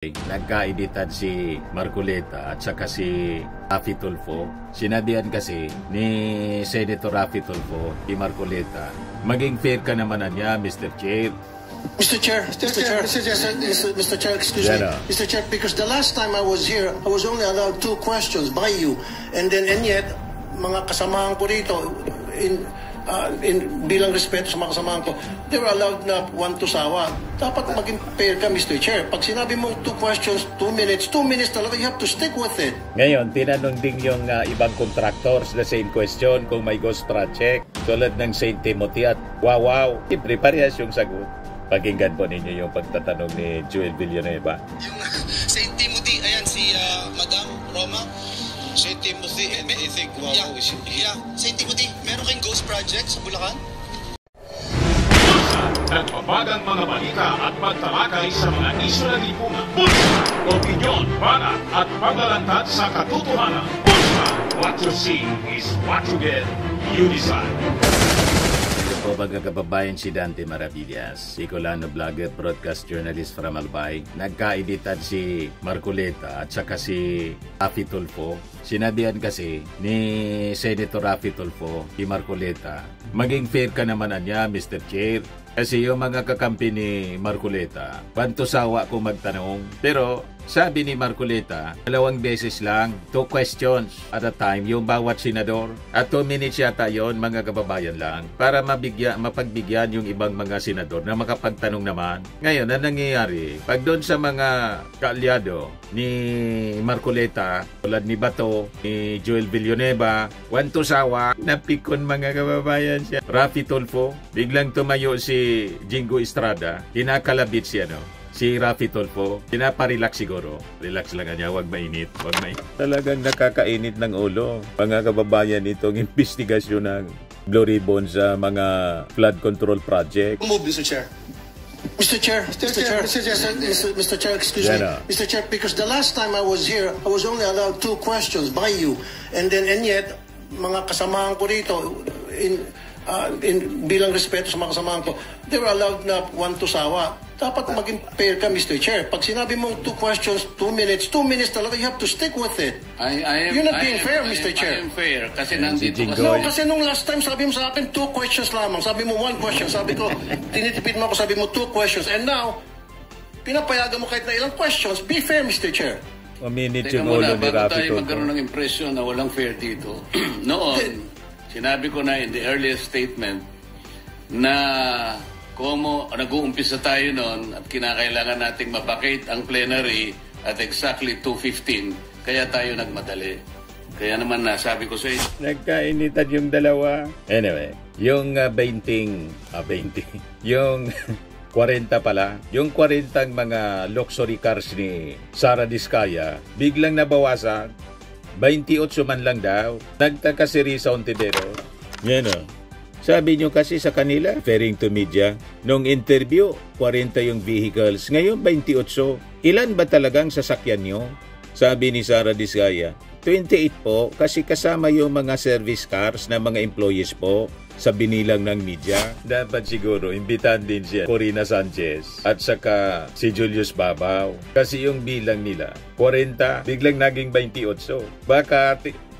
Nagkaeditan si Marcoleta at saka si Raffy Tulfo. Sinabihan kasi ni Senator Raffy Tulfo kay Marcoleta, maging fair ka naman niya, Mr. Chair. Mr. Chair, excuse me. Mr. Chair, because the last time I was here, I was only allowed 2 questions by you. And yet, mga kasamahan ko rito, bilang respeto sa mga kasamahan ko, they were allowed na 1 to sawa. Dapat maging fair ka, Mr. Chair. Pag sinabi mo 2 questions, 2 minutes talaga, you have to stick with it. Ngayon, tinanong din yung ibang contractors the same question kung may ghost project tulad ng St. Timothy at wow. Siyempre, parehas yung sagot. Pakinggan po ninyo yung pagtatanong ni Joel Villanueva. Yung St. Timothy, ayan si Madam Roma. St. Timothy, and I think, wow, yeah, St. Timothy, meron kayong ghost project sa Bulacan? Nagpapagang mga balita at pagtalakay sa mga isyu na lipungan. Pulsa, opinyon, banat at paglalantad sa katotohanan. Pulsa, what you see is what you get. You decide. Po mga kababayan, si Dante Maravillas, Bicolano vlogger, broadcast journalist from Albay. Nagkaeditan si Marcoleta at saka si Raffy Tulfo. Sinabihan kasi ni Senator Raffy Tulfo kay Marcoleta, maging fair ka naman niya, Mr. Chair. Kasi yung mga kakampi ni Marcoleta, pantusawa ko magtanong. Pero sabi ni Marcoleta, 2 beses lang, 2 questions at a time yung bawat senador. At 2 minutes yata yun, mga kababayan lang, para mapagbigyan yung ibang mga senador na makapagtanong naman. Ngayon, na nangyayari, pag doon sa mga kaalyado ni Marcoleta, tulad ni Bato, ni Joel Villanueva, 1 to sawa, napikon mga kababayan siya. Raffy Tulfo, biglang tumayo si Jingo Estrada, kinakalabit siya, no? Si Raffy Tulfo, pinaparelax siguro. Relax lang niya, wag mainit. Talagang nakakainit ng ulo. Mga kababayan, itong investigasyon ng Blue Ribbon sa mga flood control project. Move, Mr. Chair. Mr. Chair, excuse me. Mr. Chair, because the last time I was here, I was only allowed 2 questions by you. And yet, mga kasamahan ko rito, bilang respeto sa mga kasamahan ko, they were allowed na 1 to sawa. Dapat maging fair ka, Mr. Chair. Pag sinabi mo 2 questions, 2 minutes talaga, you have to stick with it. You're not being fair, Mr. Chair. I am fair kasi nandito kasi. No, kasi nung last time sabi mo sa akin 2 questions lamang. Sabi mo 1 question. Sabi ko, tinitipid mo ako, sabi mo 2 questions. And now, pinapayagan mo kahit na ilang questions. Be fair, Mr. Chair. Minute Teka yung ulo muna, ni bago Raffy tayo Tulfo. magkaroon ng impression na walang fair dito. Noon, sinabi ko na in the earliest statement na kung nag-uumpisa tayo noon at kinakailangan nating mabakate ang plenary at exactly 2:15, kaya tayo nagmadali. Kaya naman sabi ko sa inyo. Nagkainitan yung dalawa. Anyway, yung 20, yung 40 pala, yung 40 mga luxury cars ni Sara Diskaya, biglang nabawasan. 28 man lang daw. Nagtaka si Risa Ontiveros. Yan o. Sabi nyo kasi sa kanila, referring to media, nung interview, 40 yung vehicles. Ngayon, 28. Ilan ba talagang sasakyan nyo? Sabi ni Sara Diskaya, 28 po kasi kasama yung mga service cars na mga employees po sa binilang ng media. Dapat siguro, imbitahan din siya Corina Sanchez at saka si Julius Babaw. Kasi yung bilang nila, 40, biglang naging 28. Baka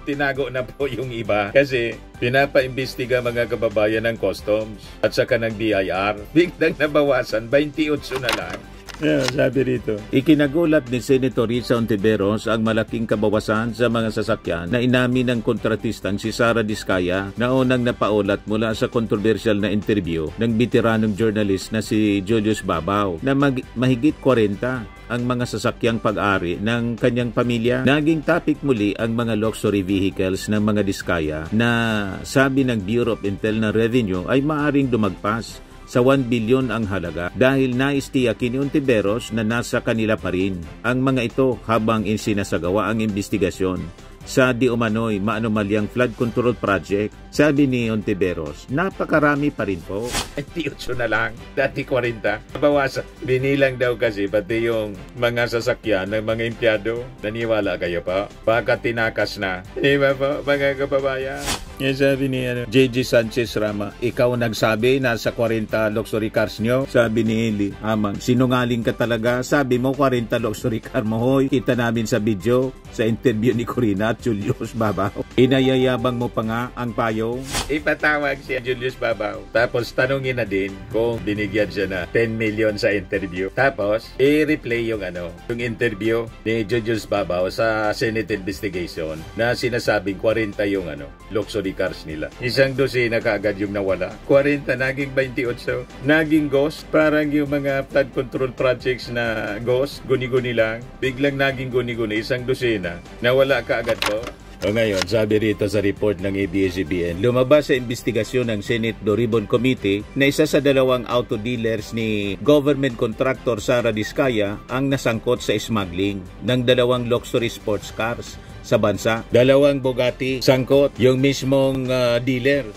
tinago na po yung iba kasi pinapaimbestiga mga kababayan ng customs at saka ng BIR. Biglang nabawasan, 28 na lang. Yeah, sabi rito. Ikinagulat ni Senator Risa Ontiveros ang malaking kabawasan sa mga sasakyan na inamin ng kontratistang si Sara Diskaya na unang napaulat mula sa kontrobersyal na interview ng veteranong journalist na si Julius Babaw na mahigit 40 ang mga sasakyang pag-ari ng kanyang pamilya. Naging topic muli ang mga luxury vehicles ng mga Diskaya na sabi ng Bureau of Internal Revenue ay maaring dumagpas sa 1 bilyon ang halaga dahil naistiyakin ni Ontiveros na nasa kanila pa rin ang mga ito habang isinasagawa ang investigasyon sa di umano'y maanomalyang flood control project. Sabi ni Ontiveros, napakarami pa rin po. 28 na lang, dati 40. Bawasan. Binilang daw kasi pati yung mga sasakyan ng mga empleyado. Naniwala kayo pa? Baka tinakas na. Di ba po, mga kababayan? Yan sabi ni JJ Sanchez Rama, ikaw nagsabi nasa 40 luxury cars nyo. Sabi ni Eli, amang sinungaling ka talaga. Sabi mo 40 luxury car mo, hoy. Kita namin sa video, sa interview ni Corina at Julius Babaw. Inayayabang mo pa nga ang payo. Ipatawag siya Julius Babaw. Tapos tanungin na din kung binigyan siya na 10 million sa interview. Tapos i-replay yung yung interview ni Julius Babaw sa Senate investigation na sinasabing 40 yung luxury cars nila. Isang dosena kaagad yung nawala. 40 naging 28. Naging ghost. Parang yung mga flood control projects na ghost, guni-guni lang. Biglang naging guni-guni. Isang dosena. Nawala kaagad po. O ngayon, sabi rito sa report ng ABS-CBN, lumabas sa investigasyon ng Senate Blue Ribbon Committee na isa sa dalawang auto dealers ni government contractor Sara Diskaya ang nasangkot sa smuggling ng dalawang luxury sports cars sa bansa. Dalawang Bugatti sangkot yung mismong dealer.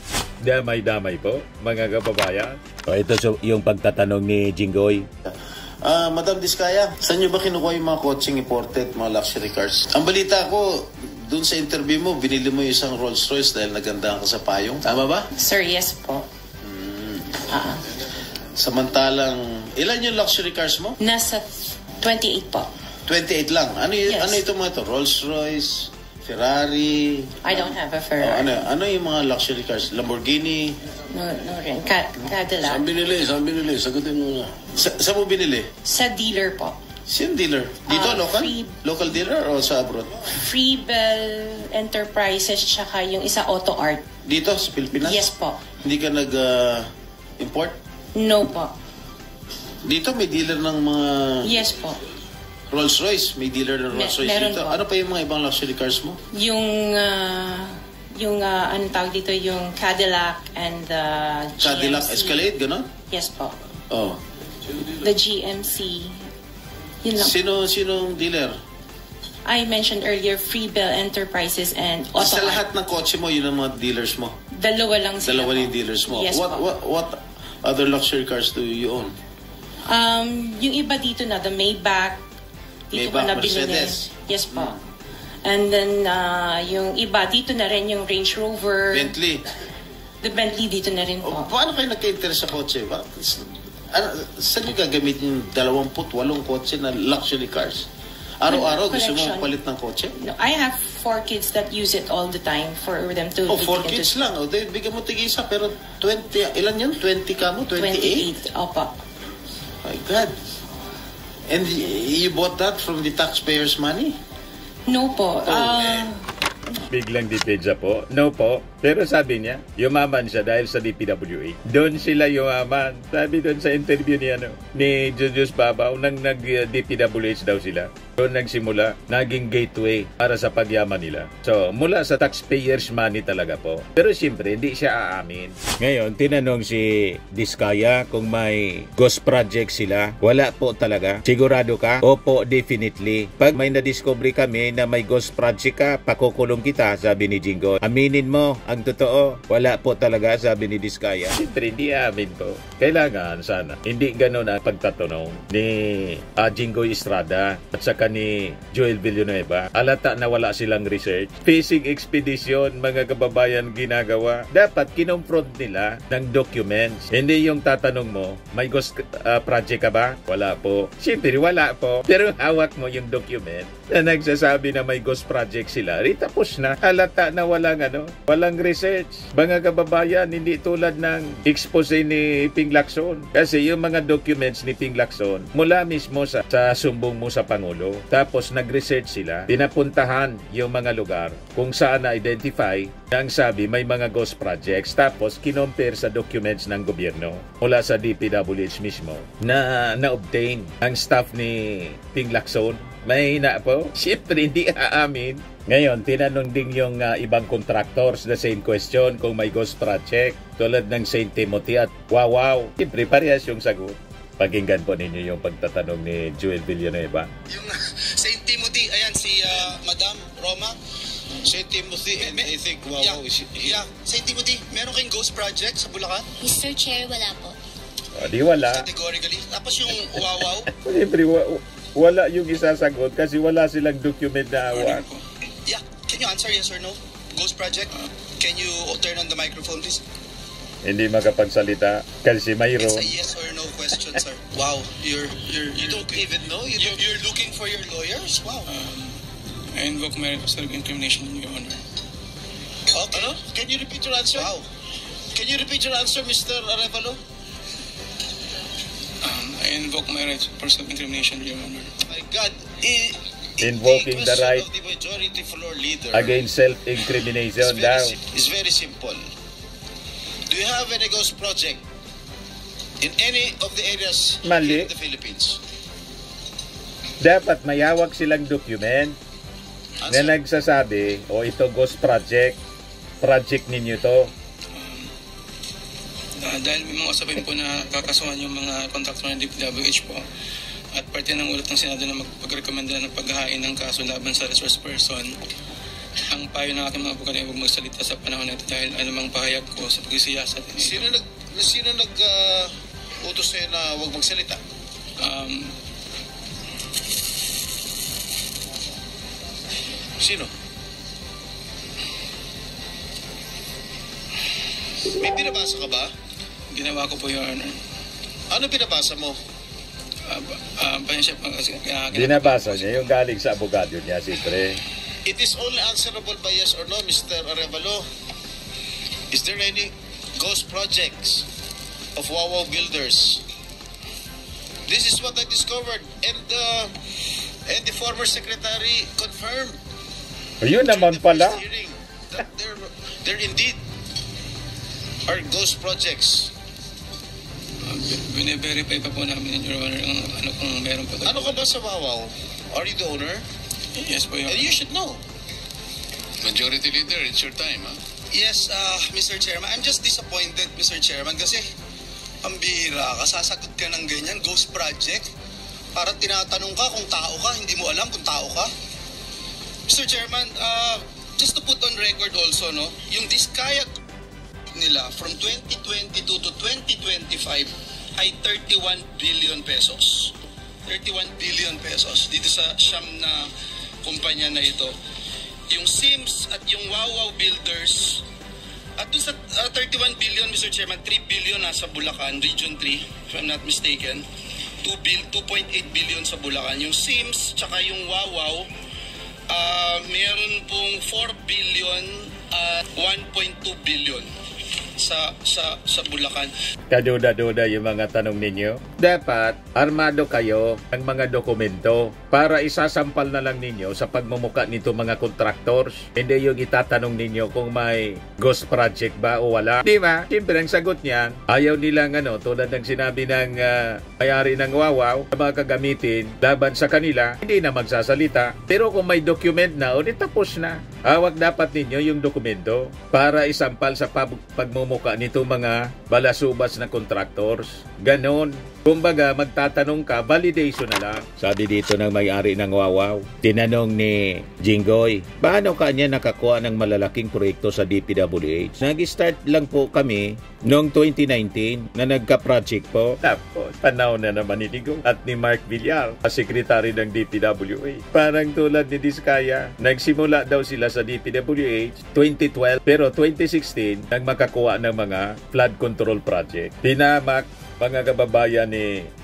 Damay-damay po, mga kababayan. O ito yung pagtatanong ni Jinggoy. Madam Diskaya, saan nyo ba kinukuha yung mga kotseng imported, mga luxury cars? Ang balita ko, dun sa interview mo, binili mo yung isang Rolls Royce dahil nagandahan ka sa payong. Tama ba? Sir, yes po. Samantalang, ilan yung luxury cars mo? Nasa 28 po. 28 lang. Ano ito mga ito? Rolls Royce, Ferrari? I don't have a Ferrari. Ano yung mga luxury cars? Lamborghini? No rin. Cadillac. Saan binili? Sagutin mo na. Saan mo binili? Sa dealer po. Sino dealer? Dito, local? Local dealer o sa abroad? Freebell Enterprises tsaka yung isa Auto Art. Dito, sa Pilipinas? Yes po. Hindi ka nag-import? No po. Dito may dealer ng mga... Yes po. Rolls Royce, may dealer ng Rolls Royce dito. Po. Ano pa yung mga ibang luxury cars mo? Yung anong tawag dito, yung Cadillac and the Cadillac GMC. Escalade, gano'n? Yes po. Oh. The GMC. Yun lang. Sinong dealer? I mentioned earlier, Freebell Enterprises and Auto Sa Art. lahat ng kotse mo, yun ang mga dealers mo? Dalawa lang sila. Dalawa yung dealers mo? Yes What other luxury cars do you own? Yung iba dito na, the Maybach. Dito ko na binili. Mercedes? Yes po. And then, yung iba, dito na rin yung Range Rover. Bentley? The Bentley dito na rin po. Paano kayo nagka-interest sa kotse? Saan nyo gagamitin yung 28 kotse na luxury cars? Araw-araw gusto mo palit ng kotse? No, I have 4 kids that use it all the time for them to... 4 kids lang. Bigyan mo tig-isa, pero 20, ilan yun? 20 ka mo? 28? Opo. My God. And you bought that from the taxpayers' money? No po. Biglang dipedya po. No po. Pero sabi niya, yumaman siya dahil sa DPWH. Doon sila yumaman. Sabi doon sa interview ni Julius Babaw, nang nag-DPWH daw sila. Doon nagsimula, naging gateway para sa pagyaman nila. So, mula sa taxpayers' money talaga po. Pero siyempre, hindi siya aamin. Ngayon, tinanong si Diskaya kung may ghost project sila. Wala po talaga. Sigurado ka? Opo, definitely. Pag may nadiscovery kami na may ghost project ka, pakukulong kita, sabi ni Jingo. Aminin mo ang totoo. Wala po talaga, sabi ni Diskaya. Siyempre, hindi amin po. Kailangan sana. Hindi ganun ang pagtatanong ni Jingo Estrada at saka ni Joel Villanueva. Alata na wala silang research. Fishing expedition, mga kababayan, ginagawa. Dapat kinonfront nila ng documents. Hindi yung tatanong mo, may ghost project ka ba? Wala po. Siyempre, wala po. Pero hawak mo yung document na nagsasabi na may ghost project sila. Tapos na. Alata na walang research. Mga kababayan, hindi tulad ng expose ni Ping Lacson. Kasi yung mga documents ni Ping Lacson, mula mismo sa sumbong mo sa Pangulo. Tapos nag-research sila, pinapuntahan yung mga lugar kung saan na-identify na ang sabi may mga ghost projects. Tapos kinompare sa documents ng gobyerno mula sa DPWH mismo na na-obtain ang staff ni Ping Lacson. Mahina po. Siyempre, hindi aamin. Ngayon, tinanong din yung ibang contractors the same question kung may ghost project tulad ng St. Timothy at Wow. Siyempre, parehas yung sagot. Pakinggan po ninyo yung pagtatanong ni Joel Villanueva. Yung St. Timothy, ayan si Madam Roma. St. Timothy, and I think Wow is here. Yeah, St. Timothy, meron kayong ghost project sa Bulacan? Mr. Chair, wala po. Di wala. Categorically. Tapos yung Wow. Siyempre, wala yung isasagot kasi wala silang document na hawak. Yeah, can you answer yes or no? Ghost Project? Can you turn on the microphone, please? Hindi makapagsalita kasi mayro. It's a yes or no question, sir. Wow, you don't even know? You're looking for your lawyers? Wow. I invoke merit of self-incrimination, Your Honor. Okay. Can you repeat your answer? Wow. Can you repeat your answer, Mr. Arevalo? I invoke my right for self-incrimination, Your Honor. My God. Invoking the right of the majority floor leader against self-incrimination daw. is very simple. Do you have any ghost project in any of the areas Mali. in the Philippines? Dapat mayawag silang document na nagsasabi, o ito ghost project ninyo to. Dahil may mga usapin po na kakasuhan yung mga kontraktor ng DPWH po at parte ng ulat ng Senado na magpagrekomenda ng paghahain ng kaso laban sa resource person, ang payo ng ating mga abogado ay huwag magsalita sa panahon na ito dahil anumang pahayag ko sa pagsisiyasat. Sino utos sa'yo na huwag magsalita? Sino? May binabasa ka ba? Ginawa ko po, Your Honor. Ano binabasa mo? Binabasa niya yung galing sa abogado niya, siyempre. It is only answerable by yes or no, Mr. Arevalo. Is there any ghost projects of Wawaw builders? This is what I discovered, and the former secretary confirmed. Yun naman pala. That there indeed are ghost projects. Bine-verify pa po namin, Your Honor, ano kung meron po. Ano ka ba sa Wawaw? Are you the owner? Yes po, Your And Honor. you should know. Majority Leader, it's your time, huh? Yes, Mr. Chairman. I'm just disappointed, Mr. Chairman, kasi ang bihira ka, sasagot ka ng ganyan, ghost project. Para tinatanong ka kung tao ka, hindi mo alam kung tao ka. Mr. Chairman, just to put on record also, no, yung Diskaya nila from 2022 to 2025 ay 31 billion pesos. 31 billion pesos dito sa siyam na kumpanya na ito. Yung Sims at yung Wawaw Builders, at doon sa 31 billion, Mr. Chairman, 3 billion nasa Bulacan, Region 3, if I'm not mistaken. 2.8 billion sa Bulacan. Yung Sims, tsaka yung Wawaw, meron pong 4 billion at 1.2 billion sa Bulacan. Kaduda-duda yung mga tanong ninyo. Dapat, armado kayo ng mga dokumento para isasampal na lang ninyo sa pagmumuka nito mga contractors. Hindi yung itatanong ninyo kung may ghost project ba o wala. Di ba? Siyempre, ang sagot niyan, ayaw nilang tulad ng sinabi ng may-ari ng Wawaw na mga kagamitin laban sa kanila, hindi na magsasalita. Pero kung may document na, o di tapos na. Hawak dapat ninyo yung dokumento para isampal sa pagmumuka nito mga balasubas na contractors. Ganon. Kumbaga, magtatanong ka, validation na lang. Sabi dito ng may-ari ng Wawaw, tinanong ni Jinggoy, paano kanya nakakuha ng malalaking proyekto sa DPWH? Nag-start lang po kami noong 2019 na nagka-project po. Tapos, panahon na naman ni Digo at ni Mark Villar, secretary ng DPWH. Parang tulad ni Diskaya, nagsimula daw sila sa DPWH 2012, pero 2016 nang makakuha ng mga flood control project. Tinamak mga kababayan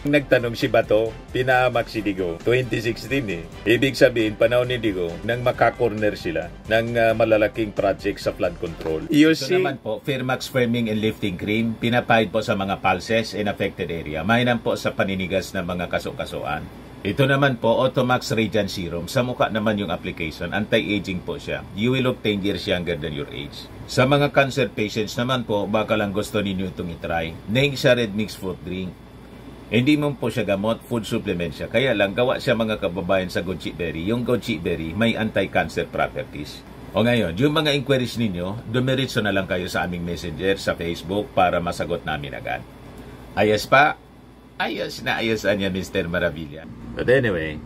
nagtanong si Bato, pinahamak si Digo. 2016 Ibig sabihin, panahon ni Digo, nang makakorner sila ng malalaking project sa flood control. Ito naman po, Firmax Firming and Lifting Cream, pinapahid po sa mga pulses in affected area. Mainam po sa paninigas ng mga kaso-kasuan. Ito naman po, Automax Radiant Serum. Sa mukha naman yung application, anti-aging po siya. You will look 10 years younger than your age. Sa mga cancer patients naman po, baka lang gusto ninyo itong itry. Neng siya red mixed fruit drink. Hindi mo po siya gamot, food supplement siya. Kaya lang, gawa siya mga kababayan sa goji berry. Yung goji berry, may anti-cancer properties. O ngayon, yung mga inquiries ninyo, dumiritso na lang kayo sa aming messenger sa Facebook para masagot namin agad. Ayos pa? Ayos na ayosan niya, Mr. Maravilla. But anyway,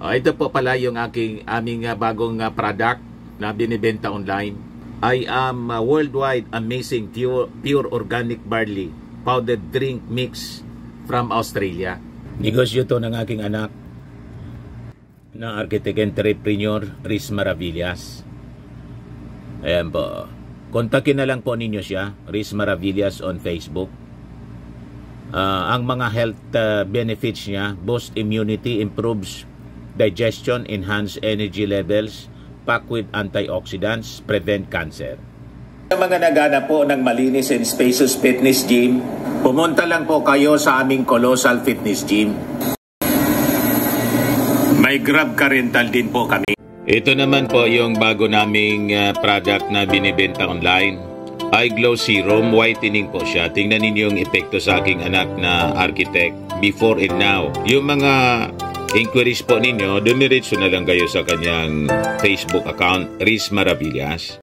ito po pala yung aming bagong product na binibenta online. I am worldwide amazing pure organic barley powdered drink mix from Australia. Negosyo to ng aking anak na architect entrepreneur Riz Maravillas. Ayan po. Kontakin na lang po ninyo siya, Riz Maravillas on Facebook. Ang mga health benefits niya, boost immunity, improves digestion, enhance energy levels, packed with antioxidants, prevent cancer. Sa mga naghanap po ng malinis and spacious fitness gym, pumunta lang po kayo sa aming Colossal Fitness Gym. May Grab car rental din po kami. Ito naman po yung bago naming product na binibenta online. Eye Glow Serum, whitening po siya. Tingnan ninyo yung epekto sa aking anak na architect before and now. Yung mga inquiries po ninyo, dumiretso na lang kayo sa kanyang Facebook account, Riz Maravillas.